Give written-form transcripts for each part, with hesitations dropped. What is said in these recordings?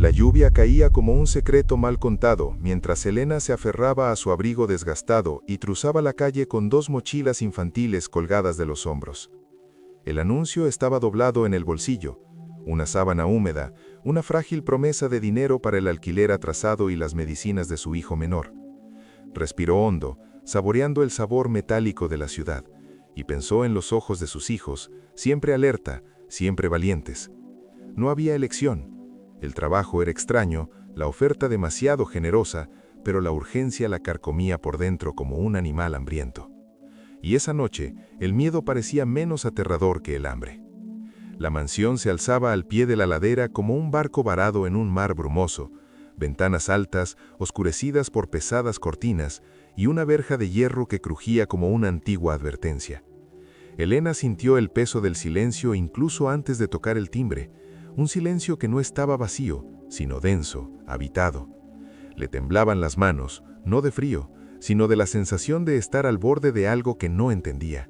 La lluvia caía como un secreto mal contado, mientras Elena se aferraba a su abrigo desgastado y cruzaba la calle con 2 mochilas infantiles colgadas de los hombros. El anuncio estaba doblado en el bolsillo, una sábana húmeda, una frágil promesa de dinero para el alquiler atrasado y las medicinas de su hijo menor. Respiró hondo, saboreando el sabor metálico de la ciudad, y pensó en los ojos de sus hijos, siempre alerta, siempre valientes. No había elección. El trabajo era extraño, la oferta demasiado generosa, pero la urgencia la carcomía por dentro como un animal hambriento. Y esa noche, el miedo parecía menos aterrador que el hambre. La mansión se alzaba al pie de la ladera como un barco varado en un mar brumoso, ventanas altas, oscurecidas por pesadas cortinas, y una verja de hierro que crujía como una antigua advertencia. Elena sintió el peso del silencio incluso antes de tocar el timbre, un silencio que no estaba vacío, sino denso, habitado. Le temblaban las manos, no de frío, sino de la sensación de estar al borde de algo que no entendía.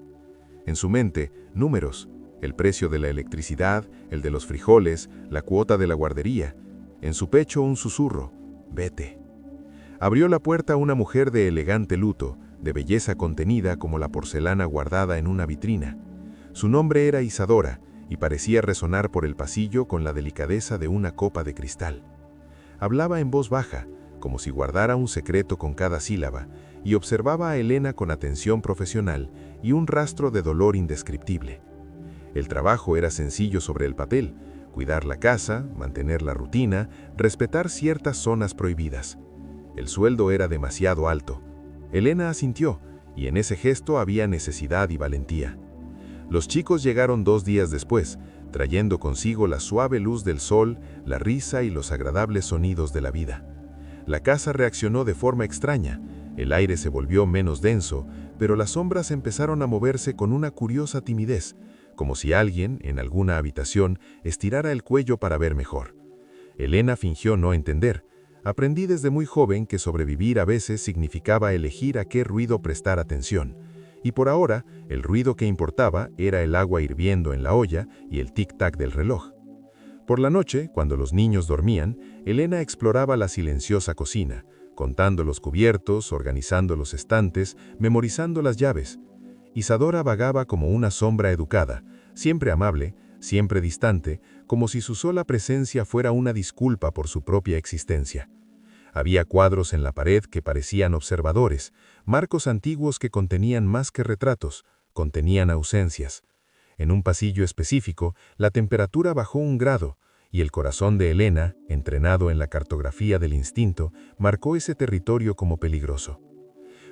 En su mente, números, el precio de la electricidad, el de los frijoles, la cuota de la guardería. En su pecho un susurro, vete. Abrió la puerta una mujer de elegante luto, de belleza contenida como la porcelana guardada en una vitrina. Su nombre era Isadora, y parecía resonar por el pasillo con la delicadeza de una copa de cristal. Hablaba en voz baja, como si guardara un secreto con cada sílaba, y observaba a Elena con atención profesional y un rastro de dolor indescriptible. El trabajo era sencillo sobre el papel: cuidar la casa, mantener la rutina, respetar ciertas zonas prohibidas. El sueldo era demasiado alto. Elena asintió, y en ese gesto había necesidad y valentía. Los chicos llegaron 2 días después, trayendo consigo la suave luz del sol, la risa y los agradables sonidos de la vida. La casa reaccionó de forma extraña. El aire se volvió menos denso, pero las sombras empezaron a moverse con una curiosa timidez, como si alguien, en alguna habitación, estirara el cuello para ver mejor. Elena fingió no entender. Aprendí desde muy joven que sobrevivir a veces significaba elegir a qué ruido prestar atención. Y por ahora, el ruido que importaba era el agua hirviendo en la olla y el tic-tac del reloj. Por la noche, cuando los niños dormían, Elena exploraba la silenciosa cocina, contando los cubiertos, organizando los estantes, memorizando las llaves. Isadora vagaba como una sombra educada, siempre amable, siempre distante, como si su sola presencia fuera una disculpa por su propia existencia. Había cuadros en la pared que parecían observadores, marcos antiguos que contenían más que retratos, contenían ausencias. En un pasillo específico, la temperatura bajó 1 grado, y el corazón de Elena, entrenado en la cartografía del instinto, marcó ese territorio como peligroso.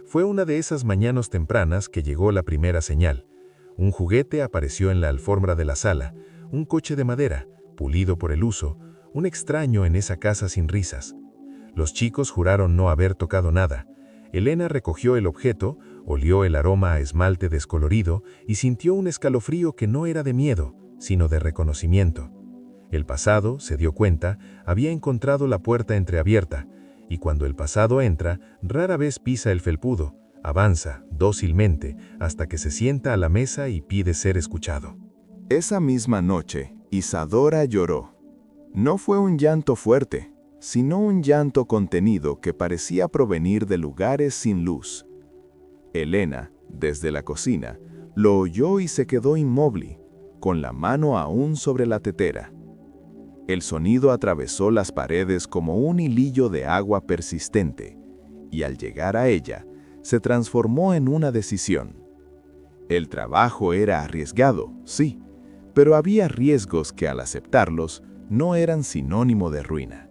Fue una de esas mañanas tempranas que llegó la primera señal. Un juguete apareció en la alfombra de la sala, un coche de madera, pulido por el uso, un extraño en esa casa sin risas. Los chicos juraron no haber tocado nada. Elena recogió el objeto, olió el aroma a esmalte descolorido y sintió un escalofrío que no era de miedo, sino de reconocimiento. El pasado, se dio cuenta, había encontrado la puerta entreabierta, y cuando el pasado entra, rara vez pisa el felpudo, avanza, dócilmente, hasta que se sienta a la mesa y pide ser escuchado. Esa misma noche, Isadora lloró. No fue un llanto fuerte, sino un llanto contenido que parecía provenir de lugares sin luz. Elena, desde la cocina, lo oyó y se quedó inmóvil, con la mano aún sobre la tetera. El sonido atravesó las paredes como un hilillo de agua persistente, y al llegar a ella, se transformó en una decisión. El trabajo era arriesgado, sí, pero había riesgos que al aceptarlos no eran sinónimo de ruina.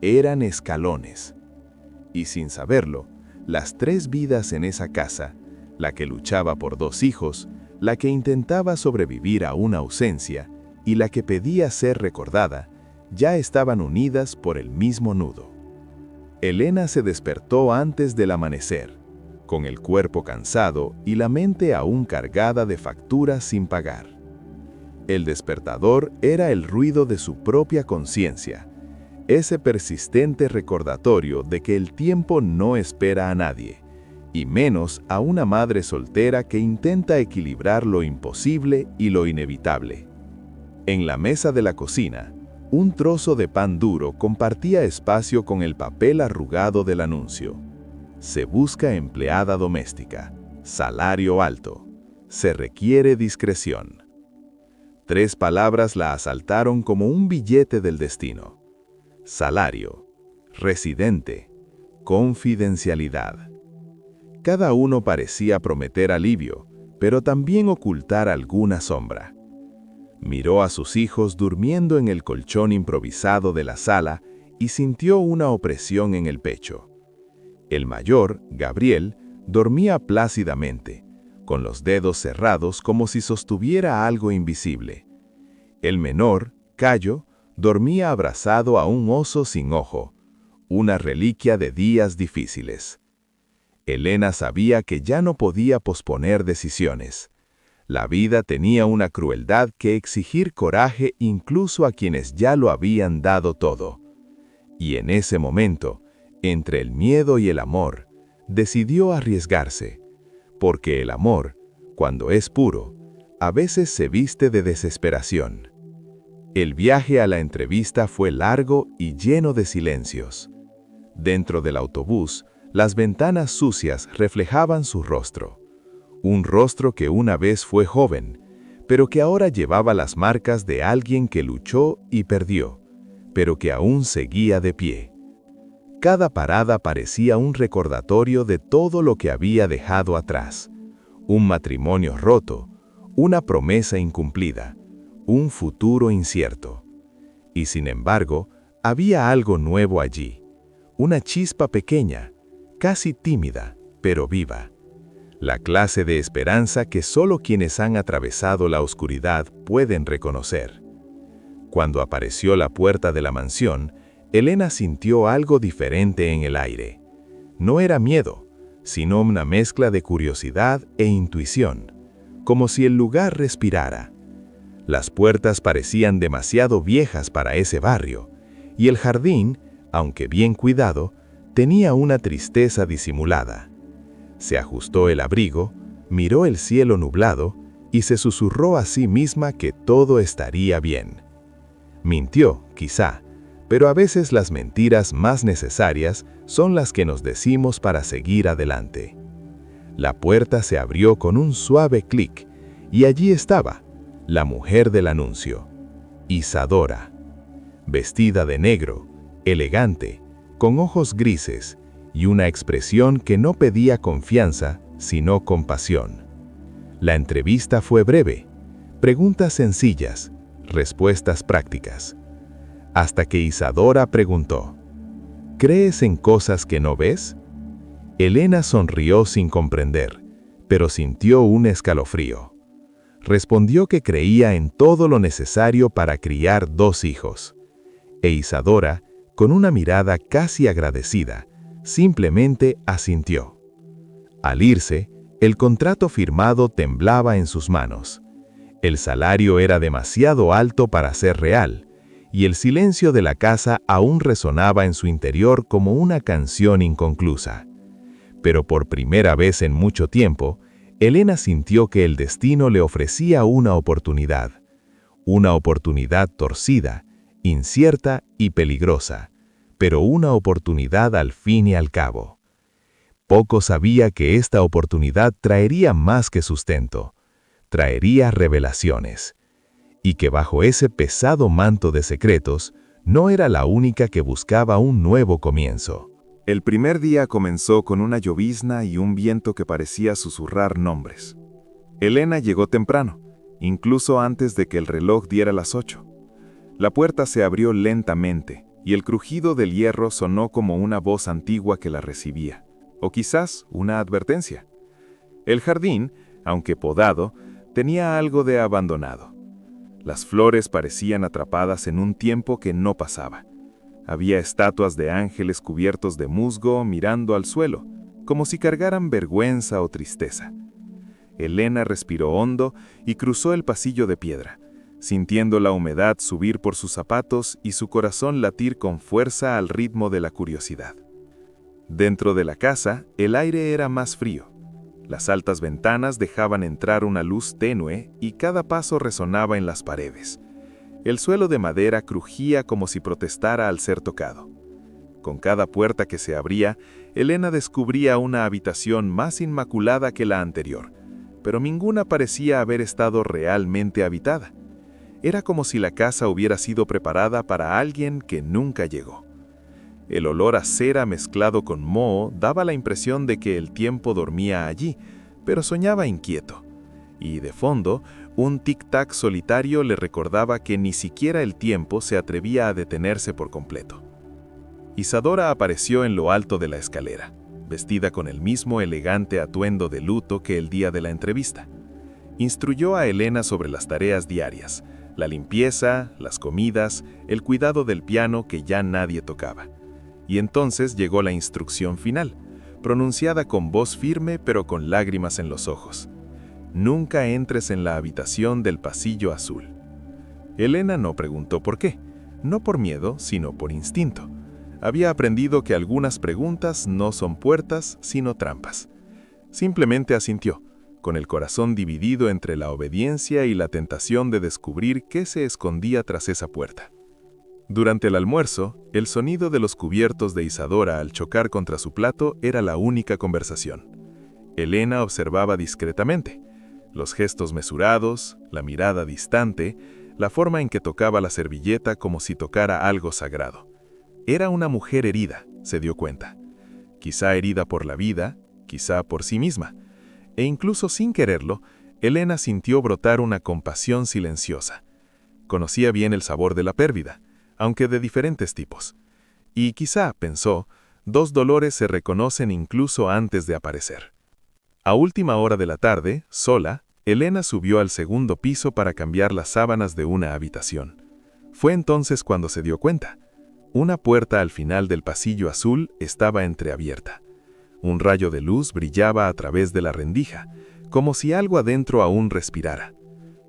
Eran escalones. Y sin saberlo, las 3 vidas en esa casa, la que luchaba por 2 hijos, la que intentaba sobrevivir a una ausencia y la que pedía ser recordada, ya estaban unidas por el mismo nudo. Elena se despertó antes del amanecer, con el cuerpo cansado y la mente aún cargada de facturas sin pagar. El despertador era el ruido de su propia conciencia, ese persistente recordatorio de que el tiempo no espera a nadie, y menos a una madre soltera que intenta equilibrar lo imposible y lo inevitable. En la mesa de la cocina, Un trozo de pan duro compartía espacio con el papel arrugado del anuncio. Se busca empleada doméstica. Salario alto. Se requiere discreción. 3 palabras la asaltaron como un billete del destino. Salario. Residente. Confidencialidad. Cada uno parecía prometer alivio, pero también ocultar alguna sombra. Miró a sus hijos durmiendo en el colchón improvisado de la sala y sintió una opresión en el pecho. El mayor, Gabriel, dormía plácidamente, con los dedos cerrados como si sostuviera algo invisible. El menor, Cayo, dormía abrazado a un oso sin ojo, una reliquia de días difíciles. Elena sabía que ya no podía posponer decisiones. La vida tenía una crueldad que exigir coraje incluso a quienes ya lo habían dado todo. Y en ese momento, entre el miedo y el amor, decidió arriesgarse, porque el amor, cuando es puro, a veces se viste de desesperación. El viaje a la entrevista fue largo y lleno de silencios. Dentro del autobús, las ventanas sucias reflejaban su rostro. Un rostro que una vez fue joven, pero que ahora llevaba las marcas de alguien que luchó y perdió, pero que aún seguía de pie. Cada parada parecía un recordatorio de todo lo que había dejado atrás. Un matrimonio roto, una promesa incumplida, un futuro incierto. Y sin embargo, había algo nuevo allí. Una chispa pequeña, casi tímida, pero viva. La clase de esperanza que solo quienes han atravesado la oscuridad pueden reconocer. Cuando apareció la puerta de la mansión, Elena sintió algo diferente en el aire. No era miedo, sino una mezcla de curiosidad e intuición, como si el lugar respirara. Las puertas parecían demasiado viejas para ese barrio, y el jardín, aunque bien cuidado, tenía una tristeza disimulada. Se ajustó el abrigo, miró el cielo nublado y se susurró a sí misma que todo estaría bien. Mintió, quizá, pero a veces las mentiras más necesarias son las que nos decimos para seguir adelante. La puerta se abrió con un suave clic y allí estaba, la mujer del anuncio, Isadora. Vestida de negro, elegante, con ojos grises y una expresión que no pedía confianza, sino compasión. La entrevista fue breve, preguntas sencillas, respuestas prácticas. Hasta que Isadora preguntó, ¿crees en cosas que no ves? Elena sonrió sin comprender, pero sintió un escalofrío. Respondió que creía en todo lo necesario para criar 2 hijos. E Isadora, con una mirada casi agradecida, simplemente asintió. Al irse, el contrato firmado temblaba en sus manos. El salario era demasiado alto para ser real, y el silencio de la casa aún resonaba en su interior como una canción inconclusa. Pero por primera vez en mucho tiempo, Elena sintió que el destino le ofrecía una oportunidad torcida, incierta y peligrosa, pero una oportunidad al fin y al cabo. Poco sabía que esta oportunidad traería más que sustento, traería revelaciones, y que bajo ese pesado manto de secretos no era la única que buscaba un nuevo comienzo. El primer día comenzó con una llovizna y un viento que parecía susurrar nombres. Elena llegó temprano, incluso antes de que el reloj diera las 8. La puerta se abrió lentamente, y el crujido del hierro sonó como una voz antigua que la recibía, o quizás una advertencia. El jardín, aunque podado, tenía algo de abandonado. Las flores parecían atrapadas en un tiempo que no pasaba. Había estatuas de ángeles cubiertos de musgo mirando al suelo, como si cargaran vergüenza o tristeza. Elena respiró hondo y cruzó el pasillo de piedra, sintiendo la humedad subir por sus zapatos y su corazón latir con fuerza al ritmo de la curiosidad. Dentro de la casa, el aire era más frío. Las altas ventanas dejaban entrar una luz tenue y cada paso resonaba en las paredes. El suelo de madera crujía como si protestara al ser tocado. Con cada puerta que se abría, Elena descubría una habitación más inmaculada que la anterior, pero ninguna parecía haber estado realmente habitada. Era como si la casa hubiera sido preparada para alguien que nunca llegó. El olor a cera mezclado con moho daba la impresión de que el tiempo dormía allí, pero soñaba inquieto. Y de fondo, un tic-tac solitario le recordaba que ni siquiera el tiempo se atrevía a detenerse por completo. Isadora apareció en lo alto de la escalera, vestida con el mismo elegante atuendo de luto que el día de la entrevista. Instruyó a Elena sobre las tareas diarias, la limpieza, las comidas, el cuidado del piano que ya nadie tocaba. Y entonces llegó la instrucción final, pronunciada con voz firme pero con lágrimas en los ojos. Nunca entres en la habitación del pasillo azul. Elena no preguntó por qué, no por miedo, sino por instinto. Había aprendido que algunas preguntas no son puertas, sino trampas. Simplemente asintió, con el corazón dividido entre la obediencia y la tentación de descubrir qué se escondía tras esa puerta. Durante el almuerzo, el sonido de los cubiertos de Isadora al chocar contra su plato era la única conversación. Elena observaba discretamente, los gestos mesurados, la mirada distante, la forma en que tocaba la servilleta como si tocara algo sagrado. Era una mujer herida, se dio cuenta. Quizá herida por la vida, quizá por sí misma. E incluso sin quererlo, Elena sintió brotar una compasión silenciosa. Conocía bien el sabor de la pérdida, aunque de diferentes tipos. Y quizá, pensó, dos dolores se reconocen incluso antes de aparecer. A última hora de la tarde, sola, Elena subió al segundo piso para cambiar las sábanas de una habitación. Fue entonces cuando se dio cuenta. Una puerta al final del pasillo azul estaba entreabierta. Un rayo de luz brillaba a través de la rendija, como si algo adentro aún respirara.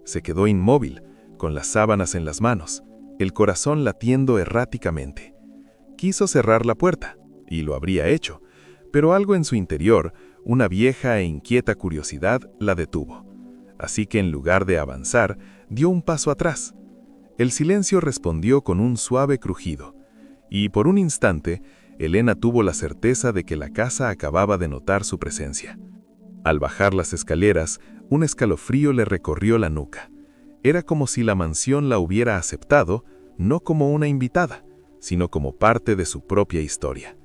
Se quedó inmóvil, con las sábanas en las manos, el corazón latiendo erráticamente. Quiso cerrar la puerta, y lo habría hecho, pero algo en su interior, una vieja e inquieta curiosidad, la detuvo. Así que en lugar de avanzar, dio un paso atrás. El silencio respondió con un suave crujido, y por un instante, Elena tuvo la certeza de que la casa acababa de notar su presencia. Al bajar las escaleras, un escalofrío le recorrió la nuca. Era como si la mansión la hubiera aceptado, no como una invitada, sino como parte de su propia historia.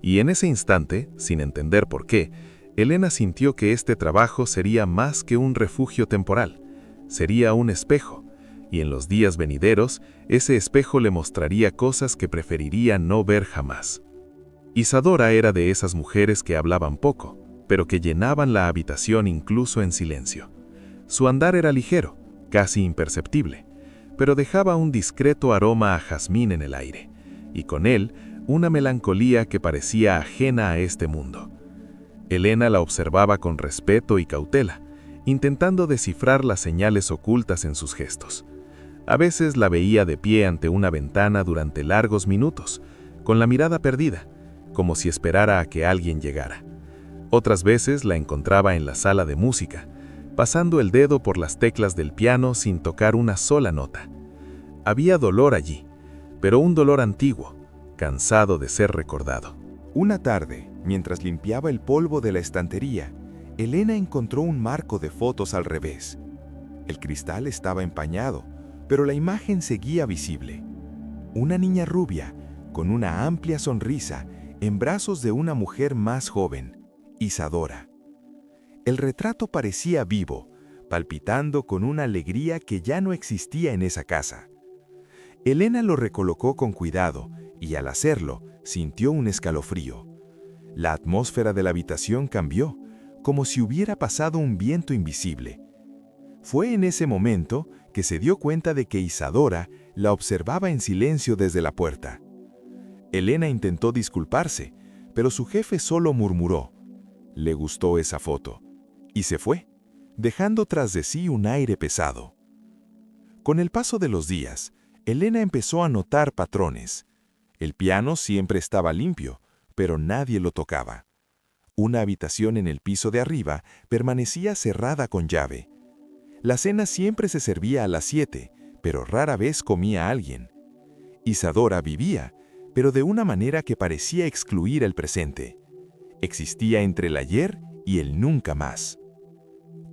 Y en ese instante, sin entender por qué, Elena sintió que este trabajo sería más que un refugio temporal, sería un espejo, y en los días venideros, ese espejo le mostraría cosas que preferiría no ver jamás. Isadora era de esas mujeres que hablaban poco, pero que llenaban la habitación incluso en silencio. Su andar era ligero, casi imperceptible, pero dejaba un discreto aroma a jazmín en el aire, y con él una melancolía que parecía ajena a este mundo. Elena la observaba con respeto y cautela, intentando descifrar las señales ocultas en sus gestos. A veces la veía de pie ante una ventana durante largos minutos, con la mirada perdida, como si esperara a que alguien llegara. Otras veces la encontraba en la sala de música, pasando el dedo por las teclas del piano sin tocar una sola nota. Había dolor allí, pero un dolor antiguo, cansado de ser recordado. Una tarde, mientras limpiaba el polvo de la estantería, Elena encontró un marco de fotos al revés. El cristal estaba empañado, pero la imagen seguía visible. Una niña rubia, con una amplia sonrisa, en brazos de una mujer más joven, Isadora. El retrato parecía vivo, palpitando con una alegría que ya no existía en esa casa. Elena lo recolocó con cuidado y al hacerlo, sintió un escalofrío. La atmósfera de la habitación cambió, como si hubiera pasado un viento invisible. Fue en ese momento que se dio cuenta de que Isadora la observaba en silencio desde la puerta. Elena intentó disculparse, pero su jefe solo murmuró. Le gustó esa foto, y se fue, dejando tras de sí un aire pesado. Con el paso de los días, Elena empezó a notar patrones. El piano siempre estaba limpio, pero nadie lo tocaba. Una habitación en el piso de arriba permanecía cerrada con llave. La cena siempre se servía a las 7, pero rara vez comía a alguien. Isadora vivía, pero de una manera que parecía excluir el presente. Existía entre el ayer y el nunca más.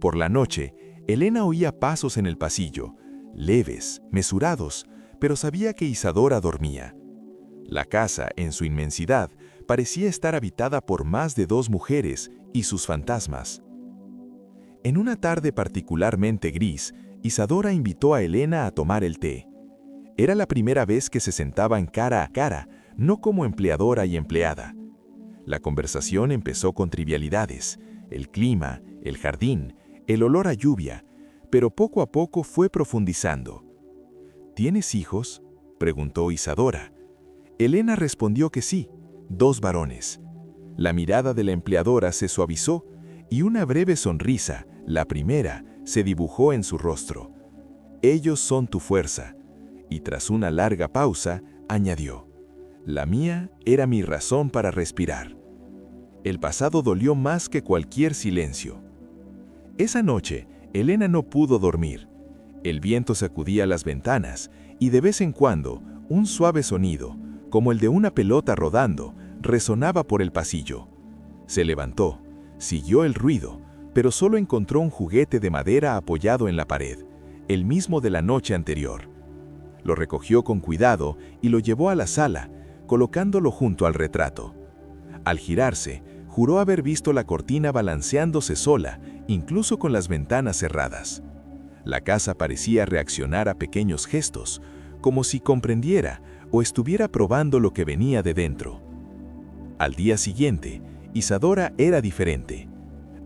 Por la noche, Elena oía pasos en el pasillo, leves, mesurados, pero sabía que Isadora dormía. La casa, en su inmensidad, parecía estar habitada por más de 2 mujeres y sus fantasmas. En una tarde particularmente gris, Isadora invitó a Elena a tomar el té. Era la primera vez que se sentaban cara a cara, no como empleadora y empleada. La conversación empezó con trivialidades, el clima, el jardín, el olor a lluvia, pero poco a poco fue profundizando. ¿Tienes hijos?, preguntó Isadora. Elena respondió que sí, 2 varones. La mirada de la empleadora se suavizó y una breve sonrisa, la primera, se dibujó en su rostro. Ellos son tu fuerza. Y tras una larga pausa, añadió, la mía era mi razón para respirar. El pasado dolió más que cualquier silencio. Esa noche, Elena no pudo dormir. El viento sacudía las ventanas y de vez en cuando, un suave sonido, como el de una pelota rodando, resonaba por el pasillo. Se levantó, siguió el ruido, pero solo encontró un juguete de madera apoyado en la pared, el mismo de la noche anterior. Lo recogió con cuidado y lo llevó a la sala, colocándolo junto al retrato. Al girarse, juró haber visto la cortina balanceándose sola, incluso con las ventanas cerradas. La casa parecía reaccionar a pequeños gestos, como si comprendiera o estuviera probando lo que venía de dentro. Al día siguiente, Isadora era diferente.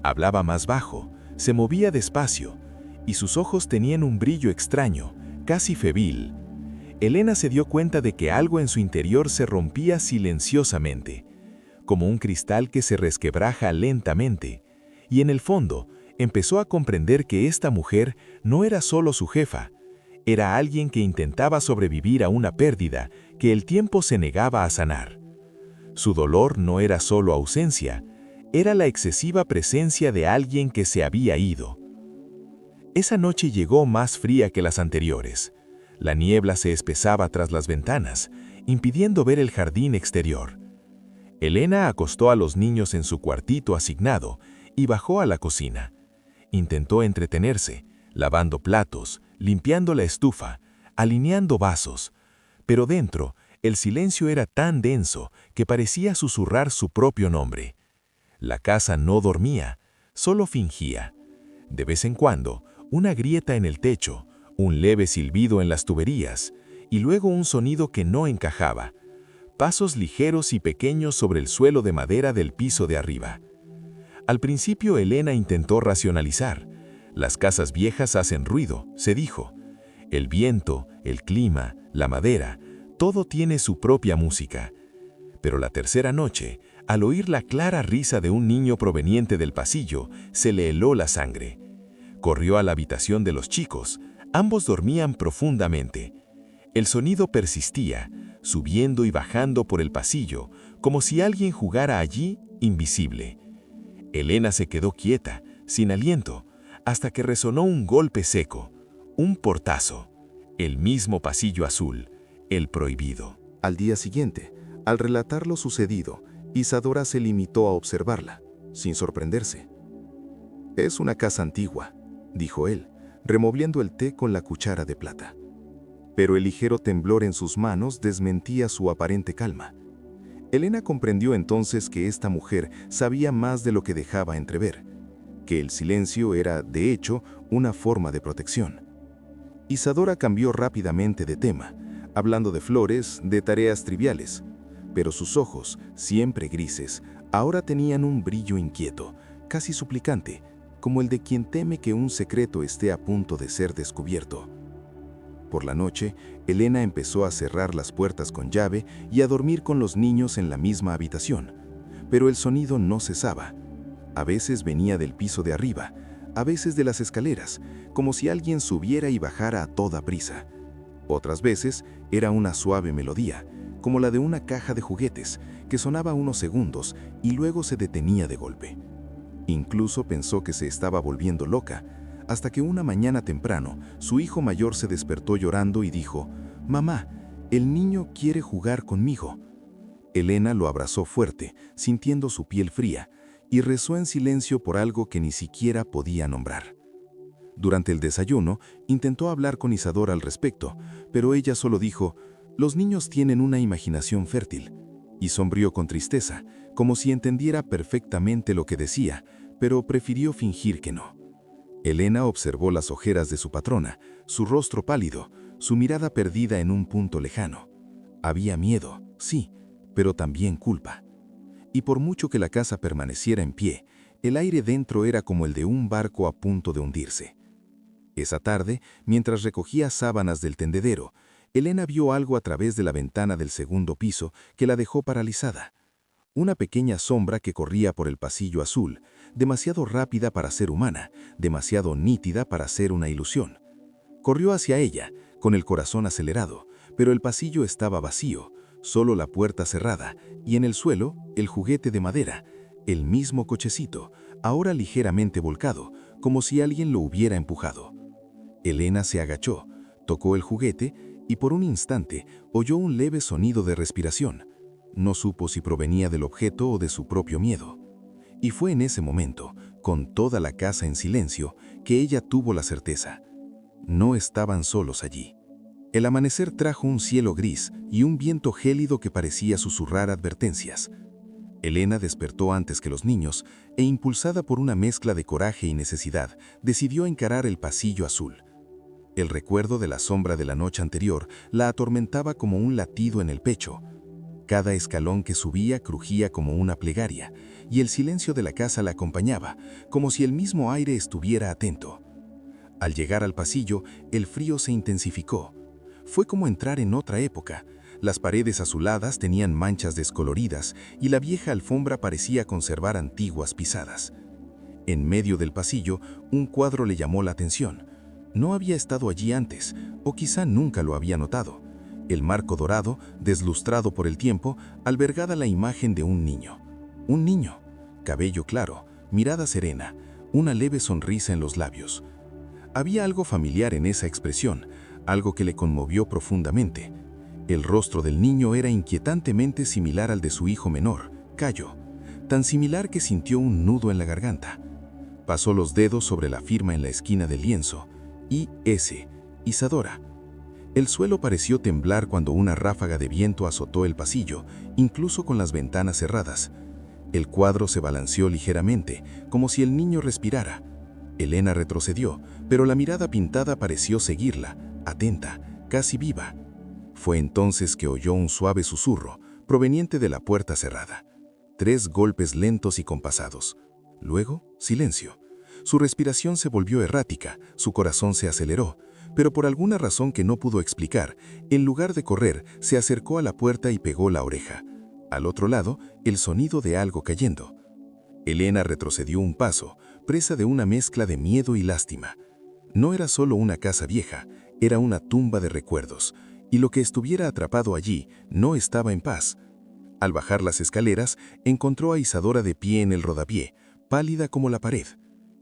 Hablaba más bajo, se movía despacio, y sus ojos tenían un brillo extraño, casi febril. Elena se dio cuenta de que algo en su interior se rompía silenciosamente, como un cristal que se resquebraja lentamente, y en el fondo empezó a comprender que esta mujer no era solo su jefa, era alguien que intentaba sobrevivir a una pérdida que el tiempo se negaba a sanar. Su dolor no era solo ausencia, era la excesiva presencia de alguien que se había ido. Esa noche llegó más fría que las anteriores. La niebla se espesaba tras las ventanas, impidiendo ver el jardín exterior. Elena acostó a los niños en su cuartito asignado y bajó a la cocina. Intentó entretenerse, lavando platos, limpiando la estufa, alineando vasos, pero dentro el silencio era tan denso que parecía susurrar su propio nombre. La casa no dormía, solo fingía. De vez en cuando, una grieta en el techo, un leve silbido en las tuberías, y luego un sonido que no encajaba. Pasos ligeros y pequeños sobre el suelo de madera del piso de arriba. Al principio Elena intentó racionalizar. Las casas viejas hacen ruido, se dijo. El viento, el clima, la madera, todo tiene su propia música. Pero la tercera noche, al oír la clara risa de un niño proveniente del pasillo, se le heló la sangre. Corrió a la habitación de los chicos. Ambos dormían profundamente. El sonido persistía, subiendo y bajando por el pasillo, como si alguien jugara allí, invisible. Elena se quedó quieta, sin aliento, hasta que resonó un golpe seco, un portazo. El mismo pasillo azul, el prohibido. Al día siguiente, al relatar lo sucedido, Isadora se limitó a observarla, sin sorprenderse. «Es una casa antigua», dijo él, removiendo el té con la cuchara de plata. Pero el ligero temblor en sus manos desmentía su aparente calma. Elena comprendió entonces que esta mujer sabía más de lo que dejaba entrever, que el silencio era, de hecho, una forma de protección. Isadora cambió rápidamente de tema, hablando de flores, de tareas triviales, pero sus ojos, siempre grises, ahora tenían un brillo inquieto, casi suplicante, como el de quien teme que un secreto esté a punto de ser descubierto. Por la noche, Elena empezó a cerrar las puertas con llave y a dormir con los niños en la misma habitación, pero el sonido no cesaba. A veces venía del piso de arriba, a veces de las escaleras, como si alguien subiera y bajara a toda prisa. Otras veces era una suave melodía, como la de una caja de juguetes, que sonaba unos segundos y luego se detenía de golpe. Incluso pensó que se estaba volviendo loca, hasta que una mañana temprano, su hijo mayor se despertó llorando y dijo: «Mamá, el niño quiere jugar conmigo». Elena lo abrazó fuerte, sintiendo su piel fría, y rezó en silencio por algo que ni siquiera podía nombrar. Durante el desayuno, intentó hablar con Isadora al respecto, pero ella solo dijo: «Los niños tienen una imaginación fértil», y sonrió con tristeza, como si entendiera perfectamente lo que decía, pero prefirió fingir que no. Elena observó las ojeras de su patrona, su rostro pálido, su mirada perdida en un punto lejano. Había miedo, sí, pero también culpa. Y por mucho que la casa permaneciera en pie, el aire dentro era como el de un barco a punto de hundirse. Esa tarde, mientras recogía sábanas del tendedero, Elena vio algo a través de la ventana del segundo piso que la dejó paralizada. Una pequeña sombra que corría por el pasillo azul, demasiado rápida para ser humana, demasiado nítida para ser una ilusión. Corrió hacia ella, con el corazón acelerado, pero el pasillo estaba vacío, solo la puerta cerrada, y en el suelo, el juguete de madera, el mismo cochecito, ahora ligeramente volcado, como si alguien lo hubiera empujado. Elena se agachó, tocó el juguete y por un instante oyó un leve sonido de respiración. No supo si provenía del objeto o de su propio miedo. Y fue en ese momento, con toda la casa en silencio, que ella tuvo la certeza. No estaban solos allí. El amanecer trajo un cielo gris y un viento gélido que parecía susurrar advertencias. Elena despertó antes que los niños e, impulsada por una mezcla de coraje y necesidad, decidió encarar el pasillo azul. El recuerdo de la sombra de la noche anterior la atormentaba como un latido en el pecho. Cada escalón que subía crujía como una plegaria, y el silencio de la casa la acompañaba, como si el mismo aire estuviera atento. Al llegar al pasillo, el frío se intensificó. Fue como entrar en otra época. Las paredes azuladas tenían manchas descoloridas y la vieja alfombra parecía conservar antiguas pisadas. En medio del pasillo, un cuadro le llamó la atención. No había estado allí antes, o quizá nunca lo había notado. El marco dorado, deslustrado por el tiempo, albergaba la imagen de un niño. Un niño, cabello claro, mirada serena, una leve sonrisa en los labios. Había algo familiar en esa expresión, algo que le conmovió profundamente. El rostro del niño era inquietantemente similar al de su hijo menor, Cayo, tan similar que sintió un nudo en la garganta. Pasó los dedos sobre la firma en la esquina del lienzo. I.S. Isadora. El suelo pareció temblar cuando una ráfaga de viento azotó el pasillo, incluso con las ventanas cerradas. El cuadro se balanceó ligeramente, como si el niño respirara. Elena retrocedió, pero la mirada pintada pareció seguirla, atenta, casi viva. Fue entonces que oyó un suave susurro, proveniente de la puerta cerrada. 3 golpes lentos y compasados. Luego, silencio. Su respiración se volvió errática, su corazón se aceleró, pero por alguna razón que no pudo explicar, en lugar de correr, se acercó a la puerta y pegó la oreja. Al otro lado, el sonido de algo cayendo. Elena retrocedió un paso, presa de una mezcla de miedo y lástima. No era solo una casa vieja, era una tumba de recuerdos, y lo que estuviera atrapado allí no estaba en paz. Al bajar las escaleras, encontró a Isadora de pie en el rodapié, pálida como la pared.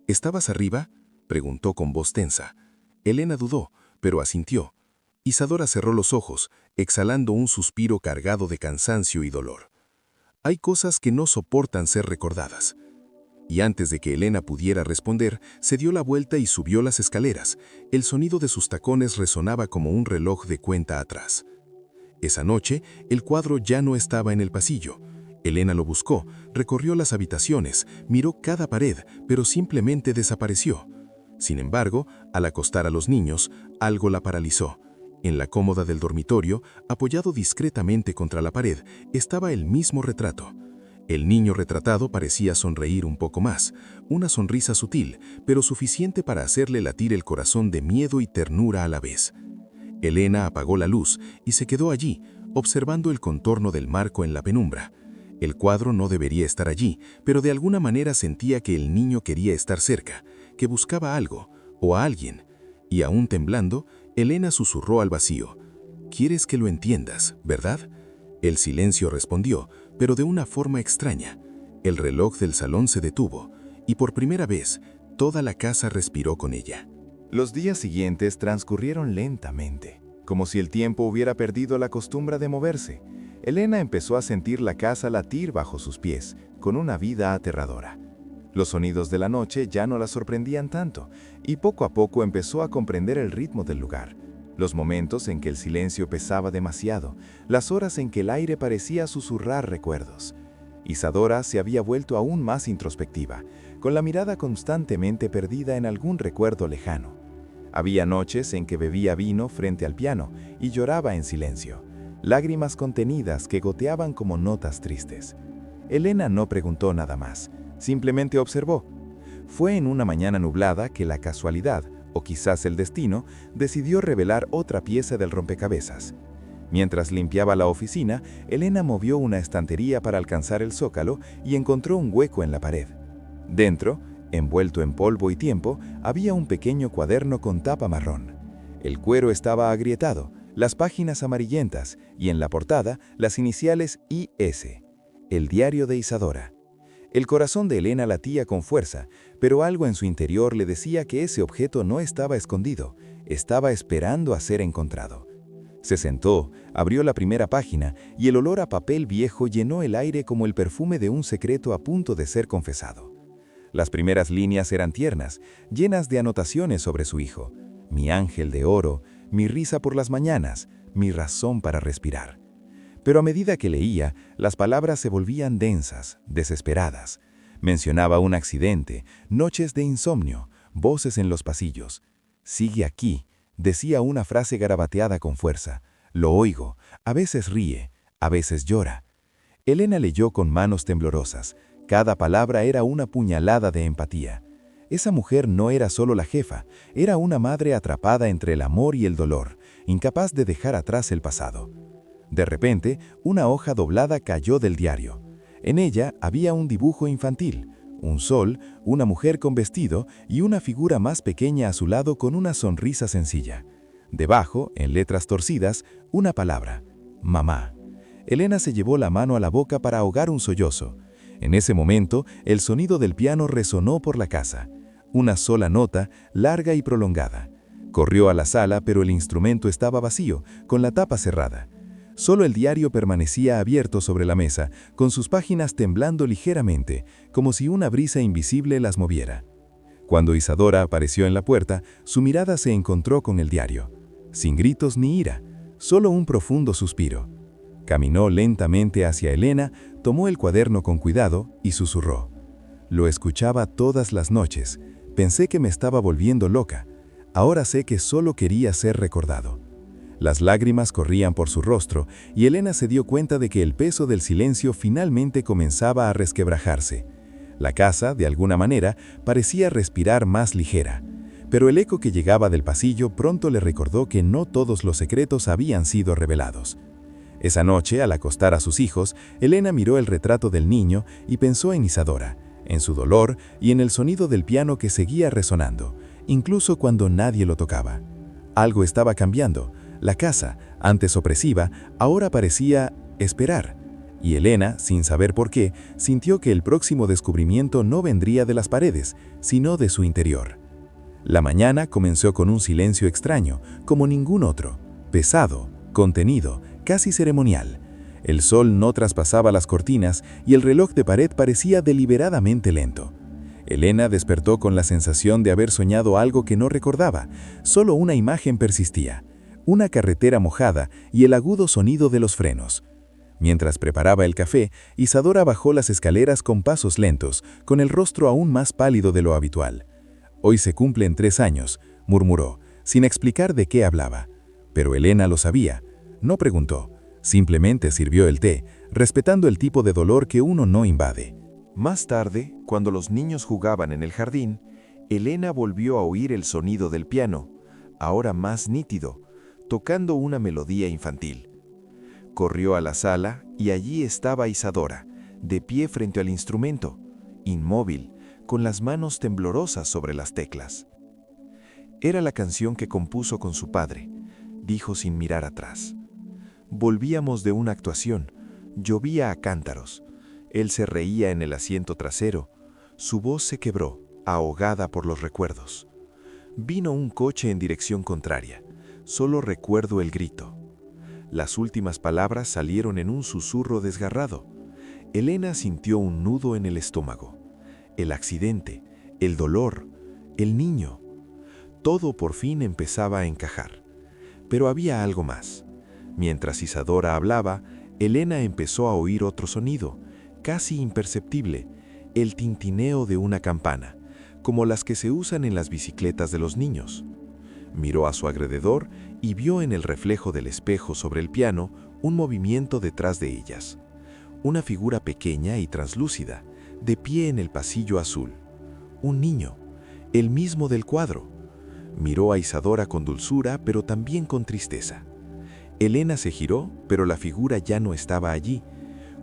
¿Estabas arriba?, preguntó con voz tensa. Elena dudó, pero asintió. Isadora cerró los ojos, exhalando un suspiro cargado de cansancio y dolor. Hay cosas que no soportan ser recordadas. Y antes de que Elena pudiera responder, se dio la vuelta y subió las escaleras. El sonido de sus tacones resonaba como un reloj de cuenta atrás. Esa noche, el cuadro ya no estaba en el pasillo. Elena lo buscó, recorrió las habitaciones, miró cada pared, pero simplemente desapareció. Sin embargo, al acostar a los niños, algo la paralizó. En la cómoda del dormitorio, apoyado discretamente contra la pared, estaba el mismo retrato. El niño retratado parecía sonreír un poco más, una sonrisa sutil, pero suficiente para hacerle latir el corazón de miedo y ternura a la vez. Elena apagó la luz y se quedó allí, observando el contorno del marco en la penumbra. El cuadro no debería estar allí, pero de alguna manera sentía que el niño quería estar cerca, que buscaba algo, o a alguien. Y aún temblando, Elena susurró al vacío: «¿Quieres que lo entiendas, verdad?». El silencio respondió, pero de una forma extraña. El reloj del salón se detuvo, y por primera vez, toda la casa respiró con ella. Los días siguientes transcurrieron lentamente, como si el tiempo hubiera perdido la costumbre de moverse. Elena empezó a sentir la casa latir bajo sus pies, con una vida aterradora. Los sonidos de la noche ya no la sorprendían tanto, y poco a poco empezó a comprender el ritmo del lugar. Los momentos en que el silencio pesaba demasiado, las horas en que el aire parecía susurrar recuerdos. Isadora se había vuelto aún más introspectiva, con la mirada constantemente perdida en algún recuerdo lejano. Había noches en que bebía vino frente al piano y lloraba en silencio, lágrimas contenidas que goteaban como notas tristes. Elena no preguntó nada más, simplemente observó. Fue en una mañana nublada que la casualidad, o quizás el destino, decidió revelar otra pieza del rompecabezas. Mientras limpiaba la oficina, Elena movió una estantería para alcanzar el zócalo y encontró un hueco en la pared. Dentro, envuelto en polvo y tiempo, había un pequeño cuaderno con tapa marrón. El cuero estaba agrietado, las páginas amarillentas y en la portada las iniciales IS, el diario de Isadora. El corazón de Elena latía con fuerza, pero algo en su interior le decía que ese objeto no estaba escondido, estaba esperando a ser encontrado. Se sentó, abrió la primera página y el olor a papel viejo llenó el aire como el perfume de un secreto a punto de ser confesado. Las primeras líneas eran tiernas, llenas de anotaciones sobre su hijo. Mi ángel de oro, mi risa por las mañanas, mi razón para respirar. Pero a medida que leía, las palabras se volvían densas, desesperadas. Mencionaba un accidente, noches de insomnio, voces en los pasillos. «Sigue aquí», decía una frase garabateada con fuerza. «Lo oigo, a veces ríe, a veces llora». Elena leyó con manos temblorosas. Cada palabra era una puñalada de empatía. Esa mujer no era solo la jefa, era una madre atrapada entre el amor y el dolor, incapaz de dejar atrás el pasado. De repente, una hoja doblada cayó del diario. En ella había un dibujo infantil, un sol, una mujer con vestido y una figura más pequeña a su lado con una sonrisa sencilla. Debajo, en letras torcidas, una palabra: mamá. Elena se llevó la mano a la boca para ahogar un sollozo. En ese momento, el sonido del piano resonó por la casa. Una sola nota, larga y prolongada. Corrió a la sala, pero el instrumento estaba vacío, con la tapa cerrada. Solo el diario permanecía abierto sobre la mesa, con sus páginas temblando ligeramente, como si una brisa invisible las moviera. Cuando Isadora apareció en la puerta, su mirada se encontró con el diario. Sin gritos ni ira, solo un profundo suspiro. Caminó lentamente hacia Elena, tomó el cuaderno con cuidado y susurró: «Lo escuchaba todas las noches. Pensé que me estaba volviendo loca. Ahora sé que solo quería ser recordado». Las lágrimas corrían por su rostro y Elena se dio cuenta de que el peso del silencio finalmente comenzaba a resquebrajarse. La casa, de alguna manera, parecía respirar más ligera. Pero el eco que llegaba del pasillo pronto le recordó que no todos los secretos habían sido revelados. Esa noche, al acostar a sus hijos, Elena miró el retrato del niño y pensó en Isadora, en su dolor y en el sonido del piano que seguía resonando, incluso cuando nadie lo tocaba. Algo estaba cambiando. La casa, antes opresiva, ahora parecía esperar. Y Elena, sin saber por qué, sintió que el próximo descubrimiento no vendría de las paredes, sino de su interior. La mañana comenzó con un silencio extraño, como ningún otro, pesado, contenido, casi ceremonial. El sol no traspasaba las cortinas y el reloj de pared parecía deliberadamente lento. Elena despertó con la sensación de haber soñado algo que no recordaba, solo una imagen persistía. Una carretera mojada y el agudo sonido de los frenos. Mientras preparaba el café, Isadora bajó las escaleras con pasos lentos, con el rostro aún más pálido de lo habitual. «Hoy se cumplen 3 años», murmuró, sin explicar de qué hablaba. Pero Elena lo sabía. No preguntó, simplemente sirvió el té, respetando el tipo de dolor que uno no invade. Más tarde, cuando los niños jugaban en el jardín, Elena volvió a oír el sonido del piano, ahora más nítido, tocando una melodía infantil. Corrió a la sala y allí estaba Isadora, de pie frente al instrumento, inmóvil, con las manos temblorosas sobre las teclas. Era la canción que compuso con su padre, dijo sin mirar atrás. Volvíamos de una actuación, llovía a cántaros. Él se reía en el asiento trasero, su voz se quebró, ahogada por los recuerdos. Vino un coche en dirección contraria. Solo recuerdo el grito. Las últimas palabras salieron en un susurro desgarrado. Elena sintió un nudo en el estómago. El accidente, el dolor, el niño. Todo por fin empezaba a encajar. Pero había algo más. Mientras Isadora hablaba, Elena empezó a oír otro sonido, casi imperceptible, el tintineo de una campana, como las que se usan en las bicicletas de los niños. Miró a su alrededor y vio en el reflejo del espejo sobre el piano un movimiento detrás de ellas. Una figura pequeña y translúcida, de pie en el pasillo azul. Un niño, el mismo del cuadro. Miró a Isadora con dulzura, pero también con tristeza. Elena se giró, pero la figura ya no estaba allí.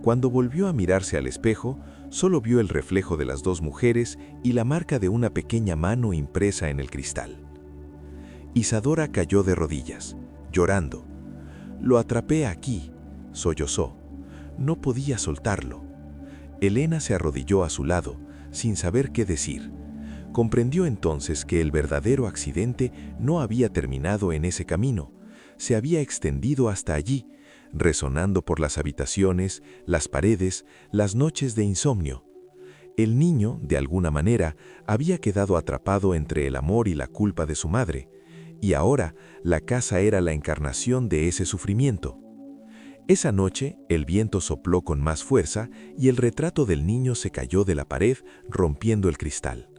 Cuando volvió a mirarse al espejo, solo vio el reflejo de las dos mujeres y la marca de una pequeña mano impresa en el cristal. Isadora cayó de rodillas, llorando. «Lo atrapé aquí», sollozó. No podía soltarlo. Elena se arrodilló a su lado, sin saber qué decir. Comprendió entonces que el verdadero accidente no había terminado en ese camino. Se había extendido hasta allí, resonando por las habitaciones, las paredes, las noches de insomnio. El niño, de alguna manera, había quedado atrapado entre el amor y la culpa de su madre, y ahora la casa era la encarnación de ese sufrimiento. Esa noche, el viento sopló con más fuerza y el retrato del niño se cayó de la pared, rompiendo el cristal.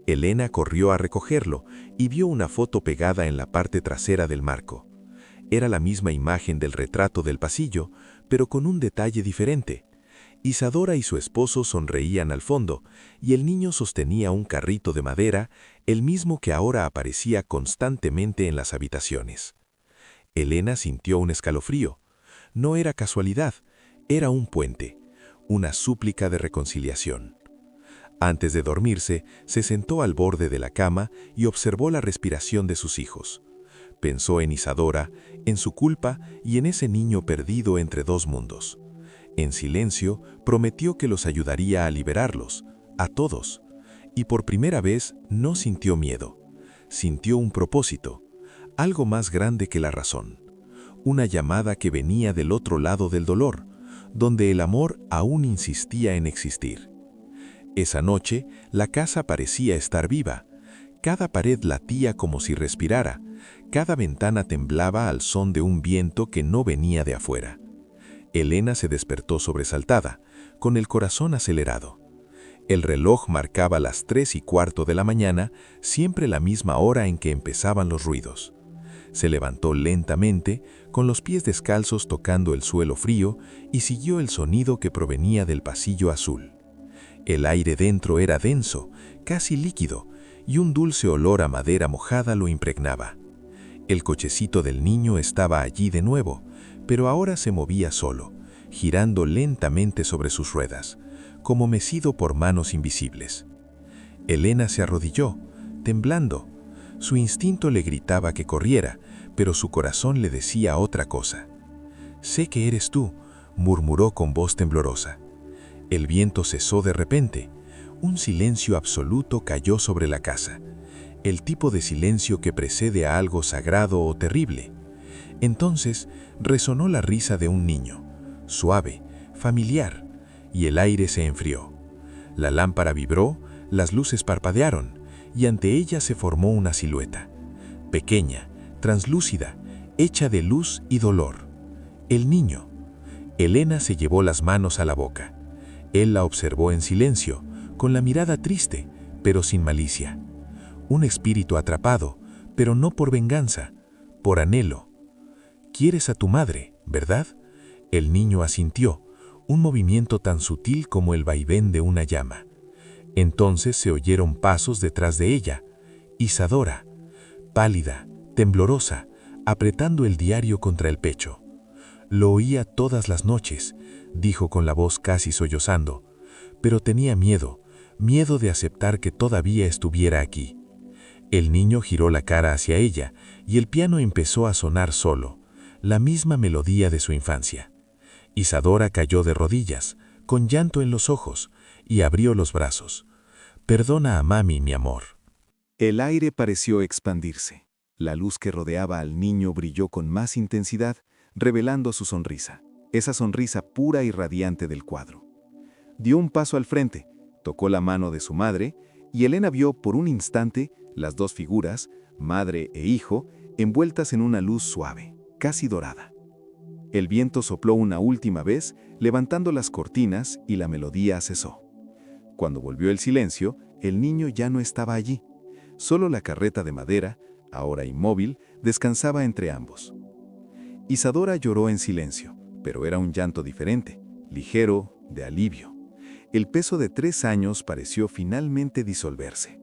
Elena corrió a recogerlo y vio una foto pegada en la parte trasera del marco. Era la misma imagen del retrato del pasillo, pero con un detalle diferente. Isadora y su esposo sonreían al fondo, y el niño sostenía un carrito de madera, el mismo que ahora aparecía constantemente en las habitaciones. Elena sintió un escalofrío. No era casualidad, era un puente, una súplica de reconciliación. Antes de dormirse, se sentó al borde de la cama y observó la respiración de sus hijos. Pensó en Isadora, en su culpa y en ese niño perdido entre dos mundos. En silencio, prometió que los ayudaría a liberarlos, a todos. Y por primera vez no sintió miedo. Sintió un propósito, algo más grande que la razón. Una llamada que venía del otro lado del dolor, donde el amor aún insistía en existir. Esa noche, la casa parecía estar viva. Cada pared latía como si respirara. Cada ventana temblaba al son de un viento que no venía de afuera. Elena se despertó sobresaltada, con el corazón acelerado. El reloj marcaba las 3:15 de la mañana, siempre la misma hora en que empezaban los ruidos. Se levantó lentamente, con los pies descalzos tocando el suelo frío, y siguió el sonido que provenía del pasillo azul. El aire dentro era denso, casi líquido, y un dulce olor a madera mojada lo impregnaba. El cochecito del niño estaba allí de nuevo, pero ahora se movía solo, girando lentamente sobre sus ruedas, como mecido por manos invisibles. Elena se arrodilló, temblando. Su instinto le gritaba que corriera, pero su corazón le decía otra cosa. «Sé que eres tú», murmuró con voz temblorosa. El viento cesó de repente. Un silencio absoluto cayó sobre la casa, el tipo de silencio que precede a algo sagrado o terrible. Entonces resonó la risa de un niño, suave, familiar, y el aire se enfrió. La lámpara vibró, las luces parpadearon, y ante ella se formó una silueta, pequeña, translúcida, hecha de luz y dolor. El niño. Elena se llevó las manos a la boca. Él la observó en silencio, con la mirada triste, pero sin malicia. Un espíritu atrapado, pero no por venganza, por anhelo. «Quieres a tu madre, ¿verdad?». El niño asintió, un movimiento tan sutil como el vaivén de una llama. Entonces se oyeron pasos detrás de ella. Isadora, pálida, temblorosa, apretando el diario contra el pecho. «Lo oía todas las noches», dijo con la voz casi sollozando, «pero tenía miedo, miedo de aceptar que todavía estuviera aquí». El niño giró la cara hacia ella y el piano empezó a sonar solo, la misma melodía de su infancia. Isadora cayó de rodillas, con llanto en los ojos, y abrió los brazos. Perdona a mami, mi amor. El aire pareció expandirse. La luz que rodeaba al niño brilló con más intensidad, revelando su sonrisa, esa sonrisa pura y radiante del cuadro. Dio un paso al frente, tocó la mano de su madre, y Elena vio por un instante las dos figuras, madre e hijo, envueltas en una luz suave, casi dorada. El viento sopló una última vez, levantando las cortinas, y la melodía cesó. Cuando volvió el silencio, el niño ya no estaba allí. Solo la carreta de madera, ahora inmóvil, descansaba entre ambos. Isadora lloró en silencio, pero era un llanto diferente, ligero, de alivio. El peso de 3 años pareció finalmente disolverse.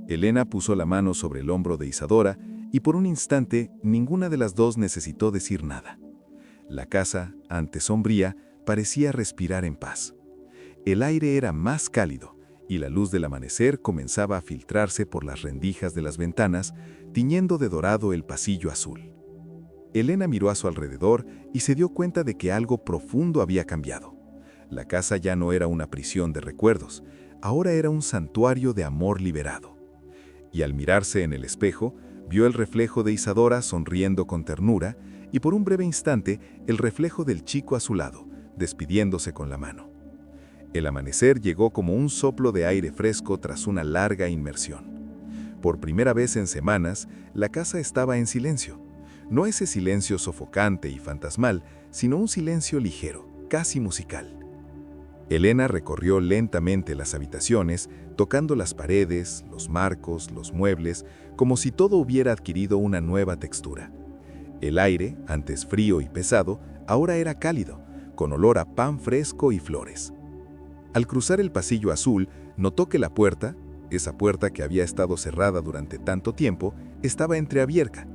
Elena puso la mano sobre el hombro de Isadora y por un instante ninguna de las dos necesitó decir nada. La casa, antes sombría, parecía respirar en paz. El aire era más cálido y la luz del amanecer comenzaba a filtrarse por las rendijas de las ventanas, tiñendo de dorado el pasillo azul. Elena miró a su alrededor y se dio cuenta de que algo profundo había cambiado. La casa ya no era una prisión de recuerdos, ahora era un santuario de amor liberado. Y al mirarse en el espejo, vio el reflejo de Isadora sonriendo con ternura y por un breve instante el reflejo del chico a su lado, despidiéndose con la mano. El amanecer llegó como un soplo de aire fresco tras una larga inmersión. Por primera vez en semanas, la casa estaba en silencio. No ese silencio sofocante y fantasmal, sino un silencio ligero, casi musical. Elena recorrió lentamente las habitaciones, tocando las paredes, los marcos, los muebles, como si todo hubiera adquirido una nueva textura. El aire, antes frío y pesado, ahora era cálido, con olor a pan fresco y flores. Al cruzar el pasillo azul, notó que la puerta, esa puerta que había estado cerrada durante tanto tiempo, estaba entreabierta.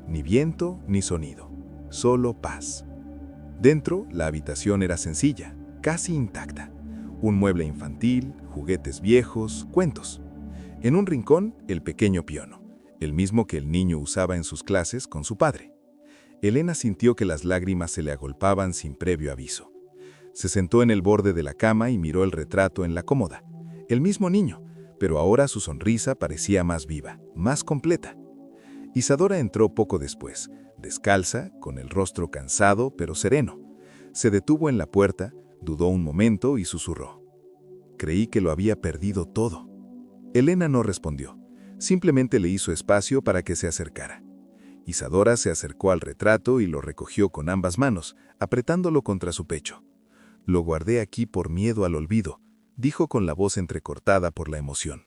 Ni viento ni sonido, solo paz. Dentro, la habitación era sencilla, casi intacta. Un mueble infantil, juguetes viejos, cuentos. En un rincón, el pequeño piano, el mismo que el niño usaba en sus clases con su padre. Elena sintió que las lágrimas se le agolpaban sin previo aviso. Se sentó en el borde de la cama y miró el retrato en la cómoda. El mismo niño, pero ahora su sonrisa parecía más viva, más completa. Isadora entró poco después, descalza, con el rostro cansado pero sereno. Se detuvo en la puerta, dudó un momento y susurró. Creí que lo había perdido todo. Elena no respondió, simplemente le hizo espacio para que se acercara. Isadora se acercó al retrato y lo recogió con ambas manos, apretándolo contra su pecho. Lo guardé aquí por miedo al olvido, dijo con la voz entrecortada por la emoción.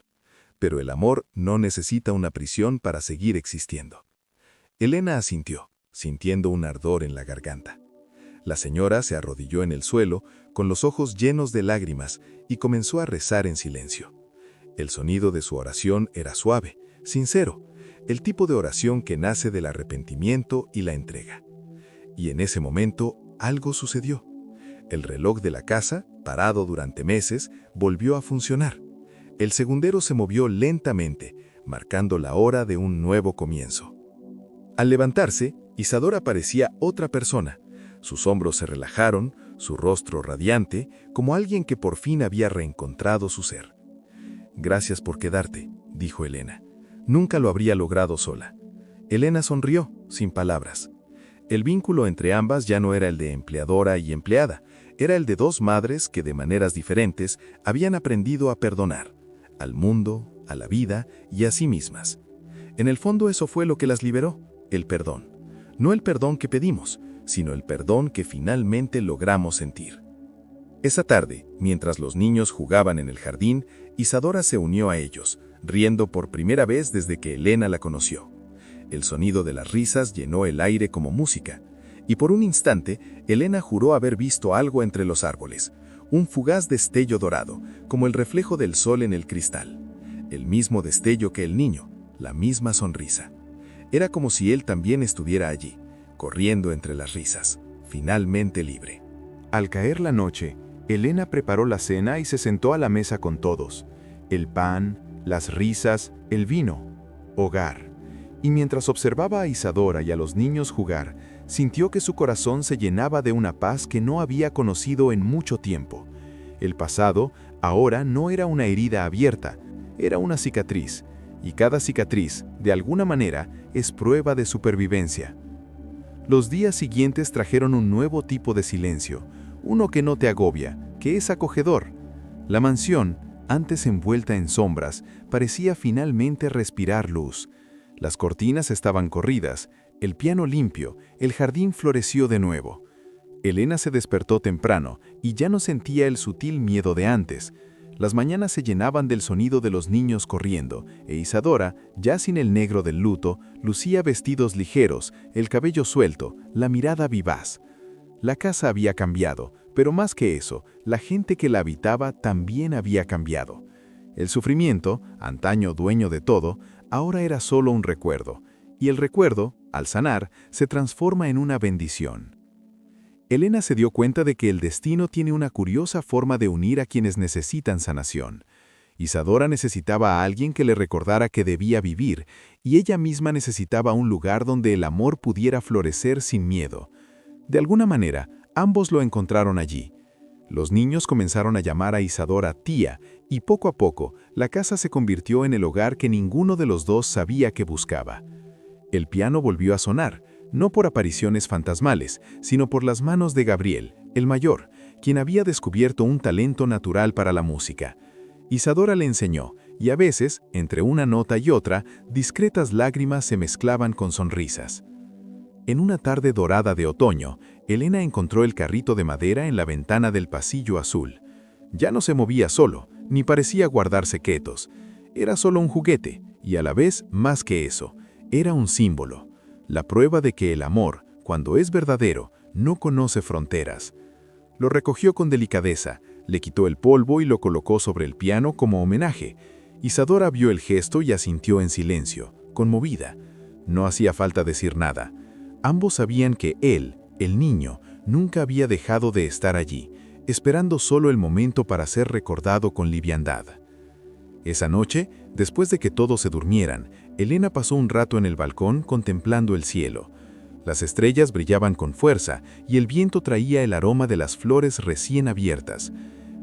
Pero el amor no necesita una prisión para seguir existiendo. Elena asintió, sintiendo un ardor en la garganta. La señora se arrodilló en el suelo, con los ojos llenos de lágrimas, y comenzó a rezar en silencio. El sonido de su oración era suave, sincero, el tipo de oración que nace del arrepentimiento y la entrega. Y en ese momento, algo sucedió. El reloj de la casa, parado durante meses, volvió a funcionar. El segundero se movió lentamente, marcando la hora de un nuevo comienzo. Al levantarse, Isadora parecía otra persona. Sus hombros se relajaron, su rostro radiante, como alguien que por fin había reencontrado su ser. «Gracias por quedarte», dijo Elena. Nunca lo habría logrado sola. Elena sonrió, sin palabras. El vínculo entre ambas ya no era el de empleadora y empleada, era el de dos madres que de maneras diferentes habían aprendido a perdonar, al mundo, a la vida y a sí mismas. En el fondo eso fue lo que las liberó, el perdón. No el perdón que pedimos, sino el perdón que finalmente logramos sentir. Esa tarde, mientras los niños jugaban en el jardín, Isadora se unió a ellos, riendo por primera vez desde que Elena la conoció. El sonido de las risas llenó el aire como música, y por un instante, Elena juró haber visto algo entre los árboles, un fugaz destello dorado, como el reflejo del sol en el cristal. El mismo destello que el niño, la misma sonrisa. Era como si él también estuviera allí, corriendo entre las risas, finalmente libre. Al caer la noche, Elena preparó la cena y se sentó a la mesa con todos. El pan, las risas, el vino. Hogar. Y mientras observaba a Isadora y a los niños jugar, sintió que su corazón se llenaba de una paz que no había conocido en mucho tiempo. El pasado Ahora no era una herida abierta, era una cicatriz, y cada cicatriz, de alguna manera, es prueba de supervivencia. Los días siguientes trajeron un nuevo tipo de silencio, uno que no te agobia, que es acogedor. La mansión, antes envuelta en sombras, parecía finalmente respirar luz. Las cortinas estaban corridas, el piano limpio, el jardín floreció de nuevo. Elena se despertó temprano y ya no sentía el sutil miedo de antes. Las mañanas se llenaban del sonido de los niños corriendo, e Isadora, ya sin el negro del luto, lucía vestidos ligeros, el cabello suelto, la mirada vivaz. La casa había cambiado, pero más que eso, la gente que la habitaba también había cambiado. El sufrimiento, antaño dueño de todo, ahora era solo un recuerdo, y el recuerdo, al sanar, se transforma en una bendición. Elena se dio cuenta de que el destino tiene una curiosa forma de unir a quienes necesitan sanación. Isadora necesitaba a alguien que le recordara que debía vivir, y ella misma necesitaba un lugar donde el amor pudiera florecer sin miedo. De alguna manera, ambos lo encontraron allí. Los niños comenzaron a llamar a Isadora tía, y poco a poco, la casa se convirtió en el hogar que ninguno de los dos sabía que buscaba. El piano volvió a sonar, no por apariciones fantasmales, sino por las manos de Gabriel, el mayor, quien había descubierto un talento natural para la música. Isadora le enseñó, y a veces, entre una nota y otra, discretas lágrimas se mezclaban con sonrisas. En una tarde dorada de otoño, Elena encontró el carrito de madera en la ventana del pasillo azul. Ya no se movía solo, ni parecía guardarse quietos. Era solo un juguete, y a la vez, más que eso, era un símbolo. La prueba de que el amor, cuando es verdadero, no conoce fronteras. Lo recogió con delicadeza, le quitó el polvo y lo colocó sobre el piano como homenaje. Isadora vio el gesto y asintió en silencio, conmovida. No hacía falta decir nada. Ambos sabían que él, el niño, nunca había dejado de estar allí, esperando solo el momento para ser recordado con liviandad. Esa noche, después de que todos se durmieran, Elena pasó un rato en el balcón contemplando el cielo. Las estrellas brillaban con fuerza y el viento traía el aroma de las flores recién abiertas.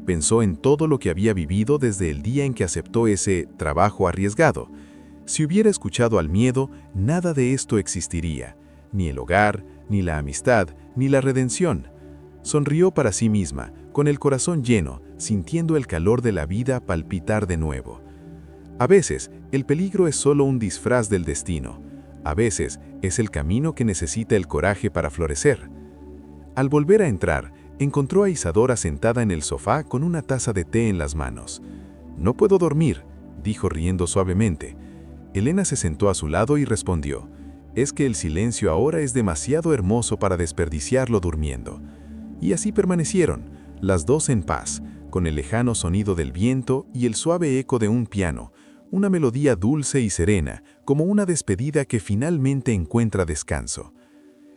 Pensó en todo lo que había vivido desde el día en que aceptó ese trabajo arriesgado. Si hubiera escuchado al miedo, nada de esto existiría. Ni el hogar, ni la amistad, ni la redención. Sonrió para sí misma, con el corazón lleno, sintiendo el calor de la vida palpitar de nuevo. A veces, el peligro es solo un disfraz del destino. A veces, es el camino que necesita el coraje para florecer. Al volver a entrar, encontró a Isadora sentada en el sofá con una taza de té en las manos. «No puedo dormir», dijo riendo suavemente. Elena se sentó a su lado y respondió: «Es que el silencio ahora es demasiado hermoso para desperdiciarlo durmiendo». Y así permanecieron, las dos en paz, con el lejano sonido del viento y el suave eco de un piano, una melodía dulce y serena, como una despedida que finalmente encuentra descanso.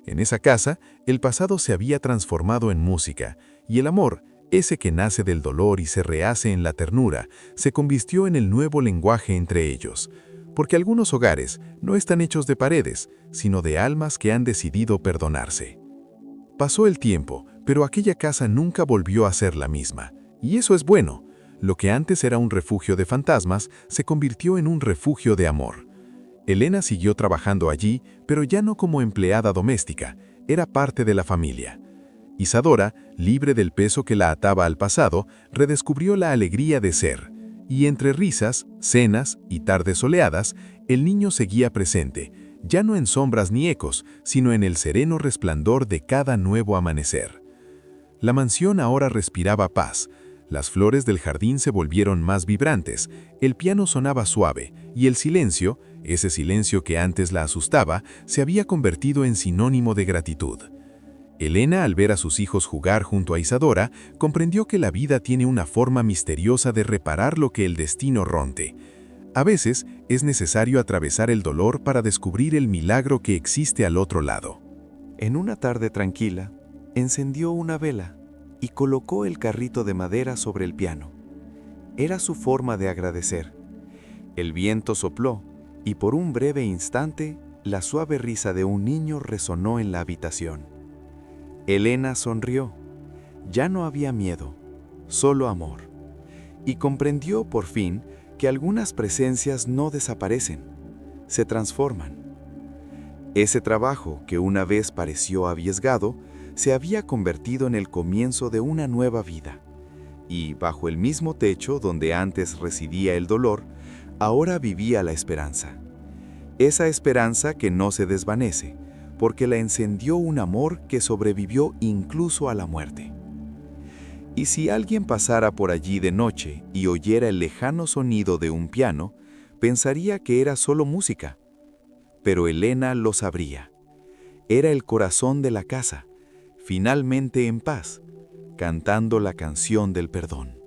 En esa casa, el pasado se había transformado en música, y el amor, ese que nace del dolor y se rehace en la ternura, se convirtió en el nuevo lenguaje entre ellos. Porque algunos hogares no están hechos de paredes, sino de almas que han decidido perdonarse. Pasó el tiempo, pero aquella casa nunca volvió a ser la misma. Y eso es bueno. Lo que antes era un refugio de fantasmas se convirtió en un refugio de amor. Elena siguió trabajando allí, pero ya no como empleada doméstica, era parte de la familia. Isadora, libre del peso que la ataba al pasado, redescubrió la alegría de ser. Y entre risas, cenas y tardes soleadas, el niño seguía presente, ya no en sombras ni ecos, sino en el sereno resplandor de cada nuevo amanecer. La mansión ahora respiraba paz. Las flores del jardín se volvieron más vibrantes, el piano sonaba suave, y el silencio, ese silencio que antes la asustaba, se había convertido en sinónimo de gratitud. Elena, al ver a sus hijos jugar junto a Isadora, comprendió que la vida tiene una forma misteriosa de reparar lo que el destino rompe. A veces, es necesario atravesar el dolor para descubrir el milagro que existe al otro lado. En una tarde tranquila, encendió una vela y colocó el carrito de madera sobre el piano. Era su forma de agradecer. El viento sopló y por un breve instante, la suave risa de un niño resonó en la habitación. Elena sonrió. Ya no había miedo, solo amor. y comprendió por fin que algunas presencias no desaparecen, se transforman. Ese trabajo, que una vez pareció arriesgado, se había convertido en el comienzo de una nueva vida. Y bajo el mismo techo donde antes residía el dolor, ahora vivía la esperanza. Esa esperanza que no se desvanece, porque la encendió un amor que sobrevivió incluso a la muerte. Y si alguien pasara por allí de noche y oyera el lejano sonido de un piano, pensaría que era solo música. Pero Elena lo sabría. Era el corazón de la casa, finalmente en paz, cantando la canción del perdón.